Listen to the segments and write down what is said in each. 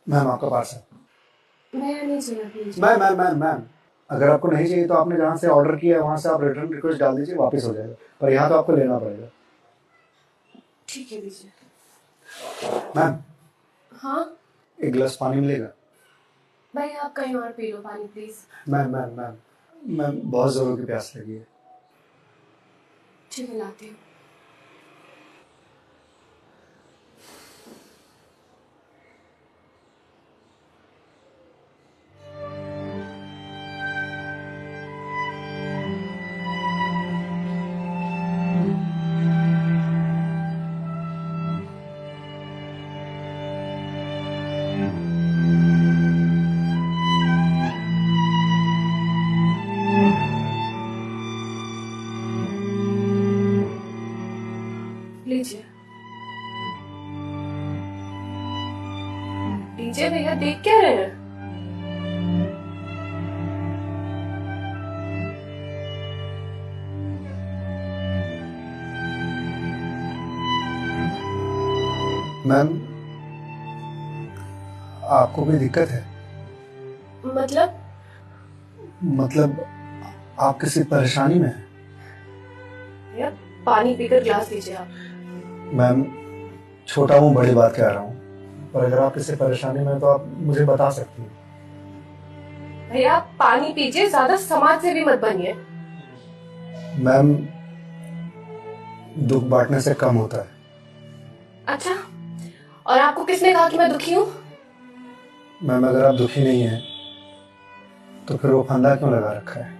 Ma'am आपका parcel. मैं नहीं चाहिए please. Ma'am ma'am ma'am ma'am अगर आपको नहीं चाहिए तो आपने जहाँ से ऑर्डर किया है वहाँ से आप रिटर्न रिक्वेस्ट डाल दीजिए, वापस हो जाएगा, पर यहाँ तो आपको लेना पड़ेगा। ठीक है दीजिए। मैम हाँ एक गिलास पानी मिलेगा? भाई आप कहीं और पी लो पानी please. Ma'am ma'am ma'am ma'am बहुत ज़ोरों की प्यास लगी है। ठीक है लाती हूँ। लीजिए लीजिए भैया, देख क्या रहे हैं? मैम आपको कोई दिक्कत है? मतलब आप किसी परेशानी में हैं? भैया पानी पीकर ग्लास दीजिए आप। मैम छोटा मुंह बड़ी बात कह रहा हूँ, पर अगर आप किसी परेशानी में हैं तो आप मुझे बता सकती हैं। भैया आप पानी पीजिए, ज्यादा समाज से भी मत बनिए। मैम दुख बांटने से कम होता है। अच्छा, और आपको किसने कहा कि मैं दुखी हूँ? मैम अगर आप दुखी नहीं हैं तो फिर वो फंदा क्यों लगा रखा है?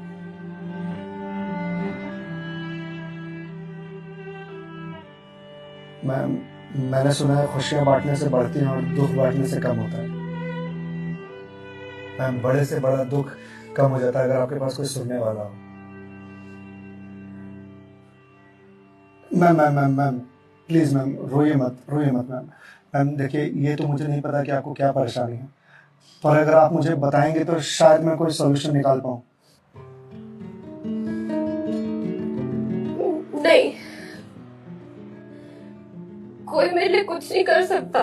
मैम मैंने सुना है खुशियां बांटने से बढ़ती हैं और दुख बांटने से कम होता है। मैम बड़े से बड़ा दुख कम हो जाता है अगर आपके पास कोई सुनने वाला हो। Ma'am ma'am ma'am ma'am please ma'am रोइए मत मैम। मैम देखिए ये तो मुझे नहीं पता कि आपको क्या परेशानी है, पर अगर आप मुझे बताएंगे तो शायद मैं कोई सॉल्यूशन निकाल पाऊँ। नहीं, कोई मेरे लिए कुछ नहीं कर सकता।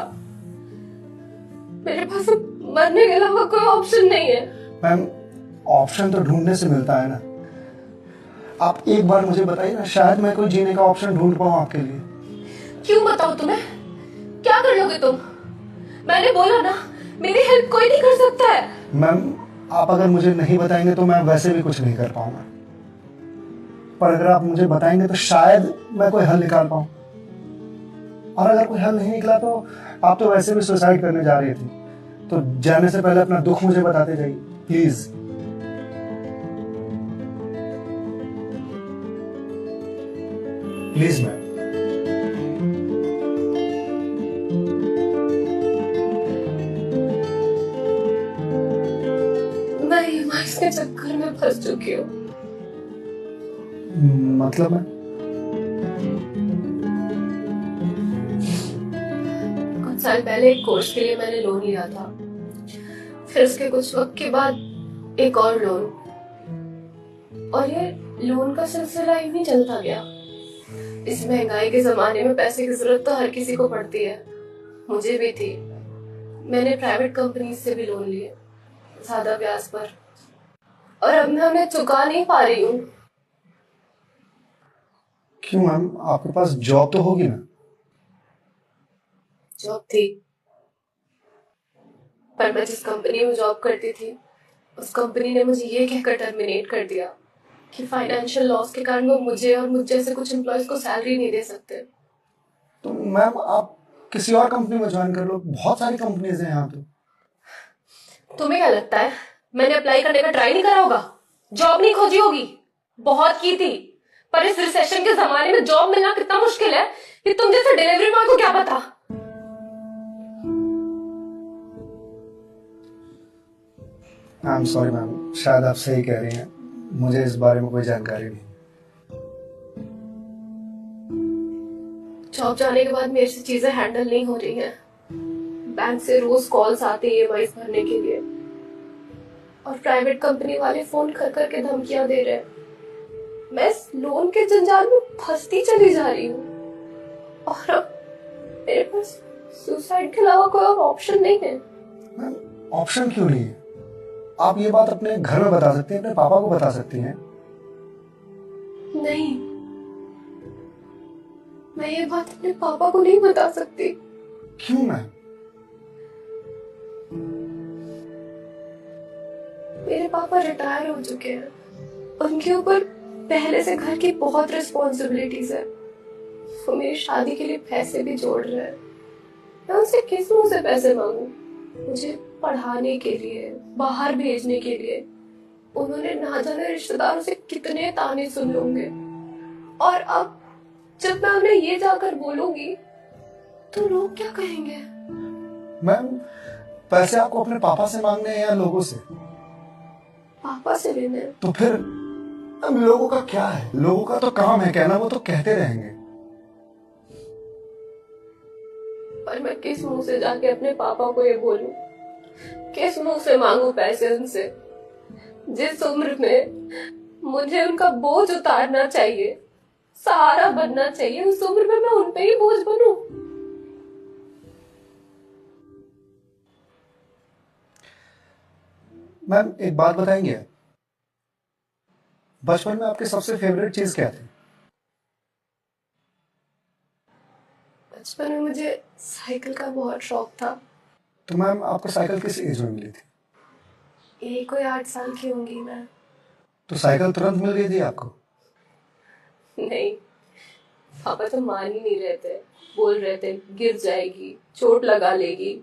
मेरे पास मरने के अलावा कोई ऑप्शन नहीं है। मैम ऑप्शन तो ढूंढने से मिलता है ना, आप एक बार मुझे बताइए ना, शायद मैं कोई जीने का ऑप्शन ढूंढ पाऊँ आपके लिए। क्यों बताऊं तुम्हें? क्या कर लोगे तुम? मैंने बोला ना, मेरी हेल्प कोई नहीं कर सकता है। मैम आप अगर मुझे नहीं बताएंगे तो मैं वैसे भी कुछ नहीं कर पाऊंगा, पर अगर आप मुझे बताएंगे तो शायद मैं कोई हल निकाल पाऊं। और अगर कोई हल नहीं निकला तो आप तो वैसे भी सुसाइड करने जा रही थी, तो जाने से पहले अपना दुख मुझे बताते जाइए प्लीज। Please ma'am. मैं ईएमआईज़ के चक्कर में फंस चुकी हूँ। मतलब मैं कुछ साल पहले एक कोर्स के लिए मैंने लोन लिया था, फिर उसके कुछ वक्त के बाद एक और लोन, और ये लोन का सिलसिला यूं ही चलता गया। इस महंगाई के जमाने में पैसे की जरूरत तो हर किसी को पड़ती है, मुझे भी थी। मैंने प्राइवेट कंपनी से भी लोन लिए, ज्यादा ब्याज पर, और अब मैं उन्हें चुका नहीं पा रही हूँ। क्यों मैम, आपके पास जॉब तो होगी ना? जॉब थी, पर मैं जिस कंपनी में जॉब करती थी उस कंपनी ने मुझे ये कहकर टर्मिनेट कर दिया कि फाइनेंशियल लॉस के कारण वो मुझे और मुझ जैसे कुछ एम्प्लॉयज को सैलरी नहीं दे सकते। तो मैम आप किसी और कंपनी में ज्वाइन कर लो, बहुत सारी कंपनीज हैं यहाँ तो। तुम्हें क्या लगता है मैंने अप्लाई करने का ट्राई नहीं करा होगा? जॉब नहीं खोजी होगी? बहुत की थी, पर इस रिसेशन के जमाने में जॉब मिलना कितना मुश्किल है कि तुम जैसे डिलीवरी बॉय को क्या पता। आई एम सॉरी मैम, शायद आप सही कह रही हैं, मुझे इस बारे में कोई जानकारी नहीं। जॉब जाने के बाद मेरे से चीजें हैंडल नहीं हो रही हैं। बैंक से रोज कॉल्स आते हैं ईएमआई भरने के लिए, और प्राइवेट कंपनी वाले फोन कर करके धमकियां दे रहे हैं। मैं इस लोन के जंजाल में फंसती चली जा रही हूँ, और अब मेरे पास सुसाइड के अलावा कोई और ऑप्शन नहीं है। मैम ऑप्शन क्यों नहीं है? आप ये बात अपने घर में बता सकती हैं, अपने पापा को बता सकती हैं। नहीं, मैं ये बात अपने पापा को नहीं बता सकती। क्यों मैम? मेरे पापा रिटायर हो चुके हैं, उनके ऊपर पहले से घर की बहुत रिस्पॉन्सिबिलिटीज है। वो मेरी शादी के लिए पैसे भी जोड़ रहे हैं। मैं उनसे किस मुंह से पैसे मांगू? मुझे पढ़ाने के लिए, बाहर भेजने के लिए उन्होंने ना जाने रिश्तेदारों से कितने ताने सुन होंगे। और अब जब मैं उन्हें ये जाकर बोलूंगी तो लोग क्या कहेंगे? मैम पैसे आपको अपने पापा से मांगने हैं या लोगों से? पापा से लेने हैं। तो फिर अब लोगों का क्या है? लोगों का तो काम है कहना, वो तो कहते रहेंगे। पर मैं किस मुंह से जाके अपने पापा को ये बोलूं? किस मुंह से मांगू पैसे उनसे? जिस उम्र में मुझे उनका बोझ उतारना चाहिए, सहारा बनना चाहिए, उस उम्र में मैं उन पे ही बोझ बनूं? मैम एक बात बताएंगे, बचपन में आपकी सबसे फेवरेट चीज क्या थी? बचपन में मुझे साइकिल का बहुत शौक था। तो मैम आपको साइकिल किस एज में मिली थी? यही कोई 8 साल की होंगी मैं। तो साइकिल तुरंत मिल गई थी आपको? नहीं, पापा तो मान ही नहीं रहे थे। बोल रहे थे गिर जाएगी, चोट लगा लेगी।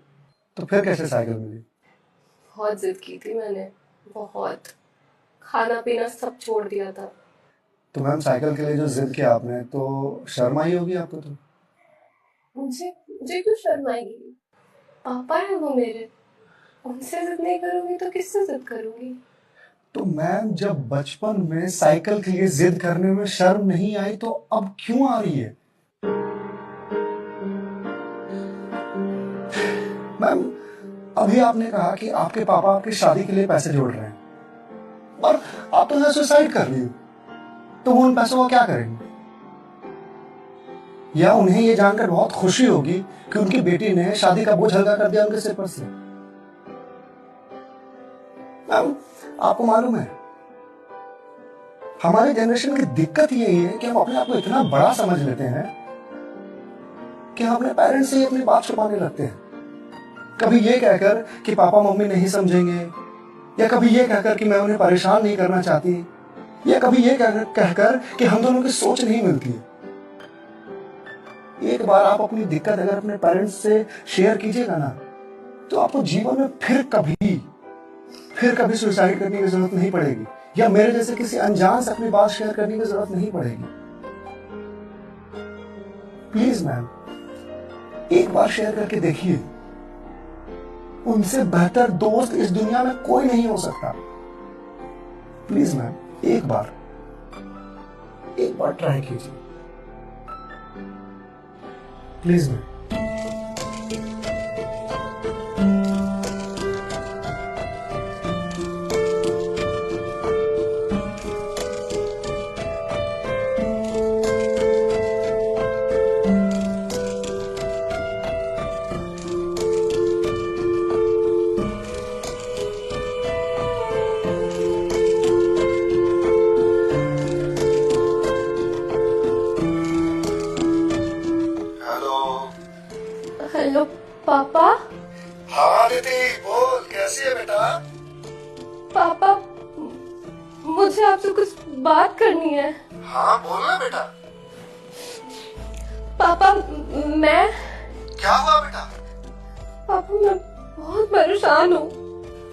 तो फिर कैसे साइकिल मिली? बहुत जिद की थी मैंने, बहुत। खाना पीना सब छोड़ दिया था। तो मैम साइकिल के लिए जो जिद किया आपने, तो शर्म आई होगी आपको? तो मुझे मुझे क्यों शर्म आएगी? पापा है वो मेरे, उनसे जिद नहीं करूंगी तो किससे जिद करूंगी? तो मैम जब बचपन में साइकिल के लिए जिद करने में शर्म नहीं आई तो अब क्यों आ रही है? मैम अभी आपने कहा कि आपके पापा आपकी शादी के लिए पैसे जोड़ रहे हैं, और आप तो यहाँ सुसाइड कर रही हो, तो वो उन पैसों को क्या करेंगे? या उन्हें ये जानकर बहुत खुशी होगी कि उनकी बेटी ने शादी का बोझ हल्का कर दिया उनके सिर पर से। मैम आपको मालूम है, हमारे जनरेशन की दिक्कत यही है कि हम अपने आप को इतना बड़ा समझ लेते हैं कि हम अपने पेरेंट्स से ही अपनी बात छुपाने लगते हैं। कभी ये कहकर कि पापा मम्मी नहीं समझेंगे, या कभी ये कहकर कि मैं उन्हें परेशान नहीं करना चाहती, या कभी ये कहकर कि हम दोनों की सोच नहीं मिलती। एक बार आप अपनी दिक्कत अगर अपने पेरेंट्स से शेयर कीजिएगा ना, तो आपको जीवन में फिर कभी सुसाइड करने की जरूरत नहीं पड़ेगी, या मेरे जैसे किसी अनजान से अपनी बात शेयर करने की जरूरत नहीं पड़ेगी। प्लीज मैम एक बार शेयर करके देखिए, उनसे बेहतर दोस्त इस दुनिया में कोई नहीं हो सकता। प्लीज मैम एक बार ट्राई कीजिए, प्लीज मैम। हेलो पापा। हाँ दीदी बोल, कैसी है बेटा? पापा मुझे आपसे कुछ बात करनी है। हाँ बोलना बेटा। पापा मैं क्या हुआ बेटा? पापा मैं बहुत परेशान हूँ।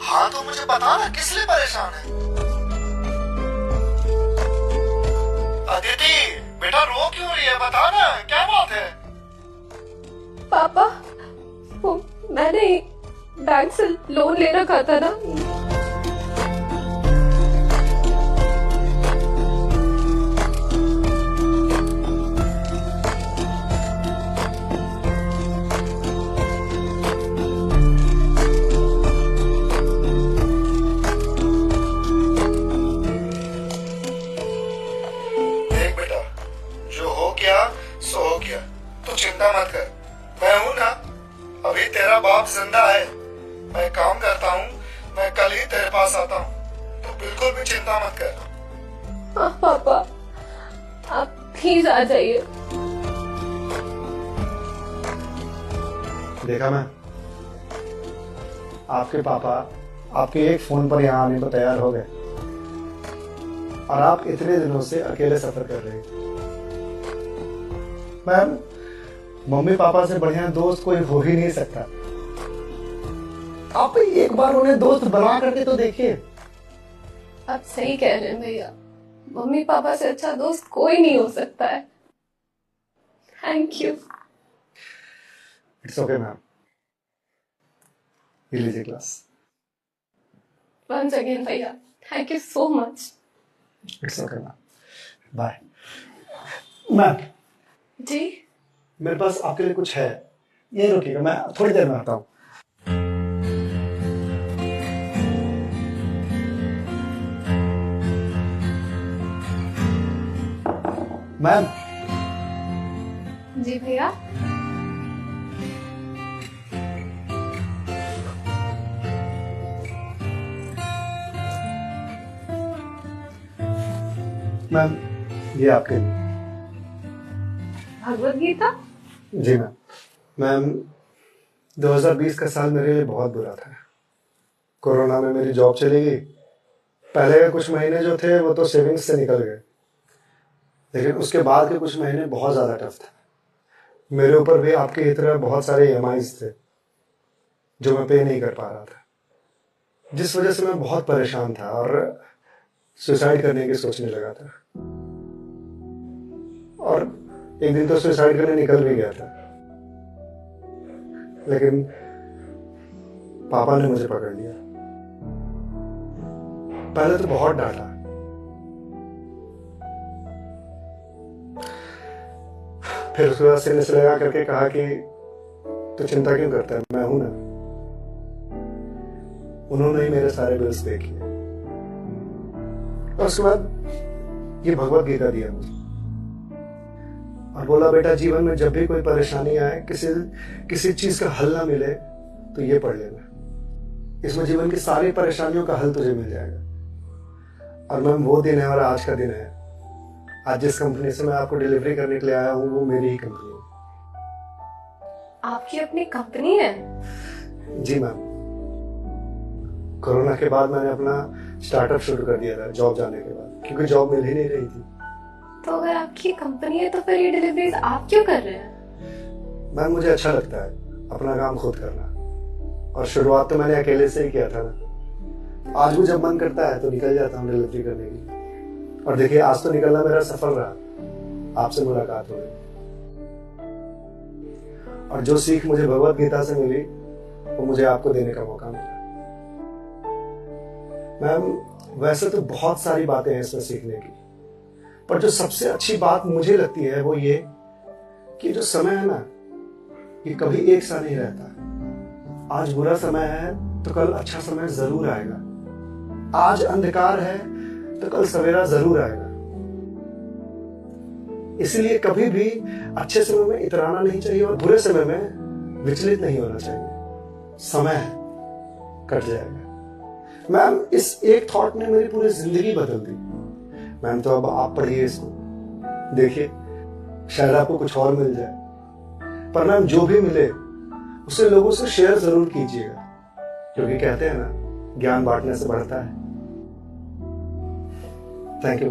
हाँ तो मुझे बता ना, किस लिए परेशान है? अदिति बेटा रो क्यों रही है, बता ना क्या बात है? पापा वो मैंने बैंक से लोन ले रखा था ना, देख बेटा, जो हो गया सो हो गया, तो चिंता मत कर, मैं हूं ना, अभी तेरा बाप जिंदा है, मैं काम करता हूँ, मैं कल ही तेरे पास आता हूँ, तो बिल्कुल भी चिंता मत कर। हाँ पापा, आप प्लीज आ जाइए। देखा मैं, आपके पापा आपके एक फोन पर यहाँ आने को तैयार हो गए और आप इतने दिनों से अकेले सफर कर रहे हैं। मैम, मम्मी पापा से बढ़िया दोस्त कोई हो ही नहीं सकता। आप एक बार उन्हें दोस्त बना करके तो देखिए। आप सही कह रहे हैं भैया, मम्मी पापा से अच्छा दोस्त कोई नहीं हो सकता है। Thank you. It's okay ma'am, ये लीजिए क्लास। वंस अगेन भैया, thank you so much. It's okay ma'am, bye. Ma'am, जी मेरे पास आपके लिए कुछ है, ये रुकिएगा, मैं थोड़ी देर में आता हूँ। मैम। जी भैया। मैम, ये आपके लिए। भगवत गीता? जी मैम। मैम, 2020 का साल मेरे लिए बहुत बुरा था। कोरोना में मेरी जॉब चली गई। पहले के कुछ महीने जो थे वो तो सेविंग्स से निकल गए, लेकिन उसके बाद के कुछ महीने बहुत ज़्यादा टफ था। मेरे ऊपर भी आपके ही तरह बहुत सारे EMIs थे जो मैं पे नहीं कर पा रहा था, जिस वजह से मैं बहुत परेशान था और सुसाइड करने की सोचने लगा था। और एक दिन तो सुसाइड करने निकल भी गया था, लेकिन पापा ने मुझे पकड़ लिया। पहले तो बहुत डांटा, फिर उसके बाद सीने से लगा करके कहा कि तू चिंता क्यों करता है, मैं हूं ना। उन्होंने ही मेरे सारे बिल्स पे किए और उसके बाद ये भगवत गीता दिया मुझे और बोला, बेटा जीवन में जब भी कोई परेशानी आए, किसी चीज का हल ना मिले तो ये पढ़ लेना। इसमें जीवन की सारी परेशानियों का हल तुझे मिल जाएगा। और मैम, वो दिन है और आज का दिन है। आज जिस कंपनी से मैं आपको डिलीवरी करने के लिए आया हूँ वो मेरी ही कंपनी है। आपकी अपनी कंपनी है? जी मैम। कोरोना के बाद मैंने अपना स्टार्टअप शुरू कर दिया था जॉब जाने के बाद, क्योंकि जॉब मिल ही नहीं रही थी। तो अगर आपकी कंपनी है तो फिर ये डिलीवरीज आप क्यों कर रहे हैं? मैम, मुझे अच्छा लगता है अपना काम खुद करना, और शुरुआत तो मैंने अकेले से ही किया था ना। आज भी जब मन करता है तो निकल जाता हूँ डिलीवरी करने के लिए। और देखिए, आज तो निकलना मेरा सफल रहा, आपसे मुलाकात हो गई। और जो सीख मुझे भगवत गीता से मिली वो मुझे आपको देने का मौका मिला। मैम, वैसे तो बहुत सारी बातें हैं इसमें सीखने की, पर जो सबसे अच्छी बात मुझे लगती है वो ये कि जो समय है ना, ये कभी एक सा नहीं रहता। आज बुरा समय है तो कल अच्छा समय जरूर आएगा। आज अंधकार है तो कल सवेरा जरूर आएगा। इसलिए कभी भी अच्छे समय में इतराना नहीं चाहिए और बुरे समय में विचलित नहीं होना चाहिए। समय है, कट जाएगा। मैम, इस एक थॉट ने मेरी पूरी जिंदगी बदल दी। मैम, तो अब आप पढ़िए इसको, देखिए शायद आपको कुछ और मिल जाए। पर मैम, जो भी मिले उसे लोगों से शेयर जरूर कीजिएगा, क्योंकि कहते हैं ना, ज्ञान बांटने से बढ़ता है। Thank you.